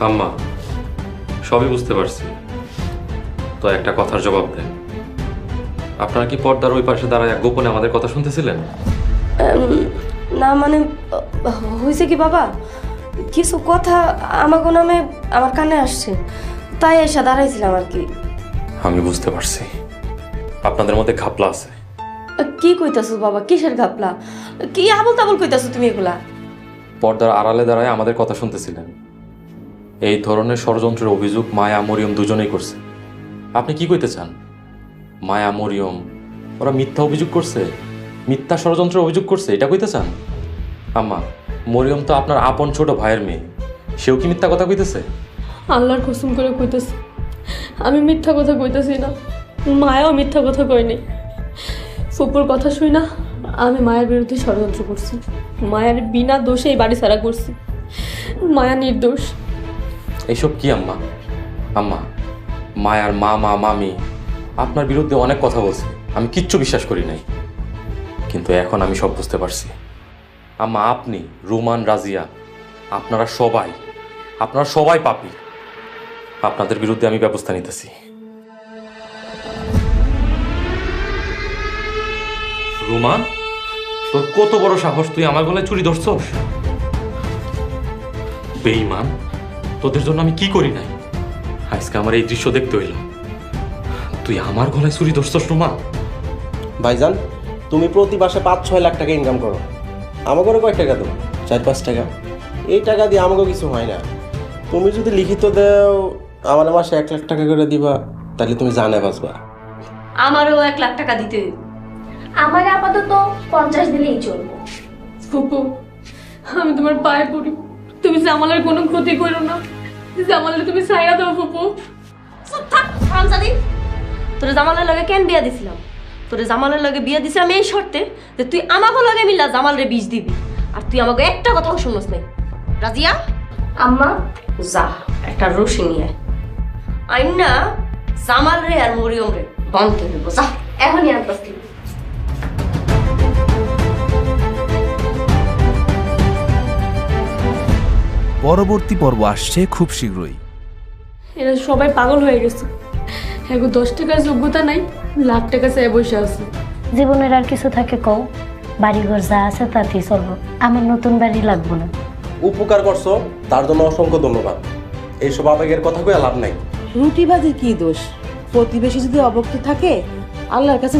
আম্মা সবই বুঝতে পারছি, তো একটা কথার জবাব দেন। আপনারা কি পর্দার ওই পাশে দাঁড়ায় গোপনে আমাদের কথা শুনতেছিলেন? না মানে হয়েছে কি বাবা, কিছু কথা আমাকে নামে আমার কানে আসছে, তাই এসে দাঁড়াইছিলাম আর কি। আমি বুঝতে পারছি আপনাদের মধ্যে ঘাপলা আছে। কি কইতাছো বাবা, কিসের ঘাপলা? কি আবল তাবল কইতাছো তুমি এগুলা? পর্দার আড়ালে দাঁড়ায় আমাদের কথা শুনতেছিলেন। এই ধরনের ষড়যন্ত্রের অভিযোগ মায়া মরিয়ম দুজনেই করছে। আপনি কি কইতে চান? মায়া মরিয়ম ওরা মিথ্যা অভিযোগ করছে, মিথ্যা ষড়যন্ত্রের অভিযোগ করছে, এটা কইতে চান? আম্মা, মরিয়ম তো আপনার আপন ছোট ভাইয়ের মেয়ে, সেও কি মিথ্যা কথা কইতেছে? আল্লাহর কসম করে কইতেছি, আমি মিথ্যা কথা কইতেছি না। মায়াও মিথ্যা কথা কয়নি। ফুপুর কথা শুই না আমি মায়ের বিরুদ্ধে ষড়যন্ত্র করছি, মায়ের বিনা দোষে এই বাড়ি ছাড়া করছি। মায়া নির্দোষ। এইসব কি আম্মা? আম্মা, মায়ার মামা মামি আপনার বিরুদ্ধে অনেক কথা বলছে, আমি কিচ্ছু বিশ্বাস করি নাই, কিন্তু এখন আমি সব বুঝতে পারছি। আম্মা, আপনি, রুমান, রাজিয়া, আপনারা সবাই পাপী। আপনাদের বিরুদ্ধে আমি ব্যবস্থা নিতেছি। রুমান, তোর কত বড় সাহস, তুই আমার গলায় চুরি ধরছস? বেঈমান, তোদের জন্য আমি কি করি নাই, আজকে আমার এই দৃশ্য দেখতে হইল। তুই আমার গলায় চুরি ধরছস রুমান? ভাইজান, তুমি প্রতি মাসে 5-6 লাখ টাকা ইনকাম করো, আমাকে কয় টাকা দেবো? 4-5 টাকা। এই টাকা দিয়ে আমাকে কিছু হয় না। তুমি যদি লিখিত দেও আমার মাসে 1 লাখ টাকা করে দিবা, তাহলে তুমি জানে বাঁচবা। আমারও 1 লাখ টাকা দিতে হইব। আমার আপাতত 50 দিলেই চলবে। ফুপু, আমি তোমার পায়ে পড়ি, তুমি জামালের কোনো ক্ষতি করো না। জামালের তুমি ছাইরা দাও ফুপু। চুপ থাক হারামজাদি। তোরে জামালের লগে কেন বিয়া দিছিলাম? তোরে জামালের লগে বিয়া দিছিলাম এই শর্তে যে তুই আমাকে লগে মিলা জামালরে বিষ দিবি, আর তুই আমাকে একটা কথাও শুনস নাই। রাজিয়া, আম্মা, যা একটা রশি নিয়ে আইন না জামাল রে আর মরিয়ম রে বন্ধ হইব। যা এখনই আনতাছি। পরবর্তী পর্ব আসছে খুব শীঘ্রই। এরা সবাই পাগল হয়ে গেছে। এখন 10 টাকার যোগ্যতা নাই, লাখ টাকা চেয়ে বসে আছে। জীবনের আর কিছু থাকে কও? বাড়িঘর যা আছে তাতেই চলবো, আমার নতুন বাড়ি লাগবো না। উপকার করছো, তার জন্য অসংখ্য ধন্যবাদ। এইসব আবেগের কথা কয়ে লাভ নাই। রুটি ভাজির কি দোষ? প্রতিবেশী যদি অভক্ত থাকে আল্লাহর কাছে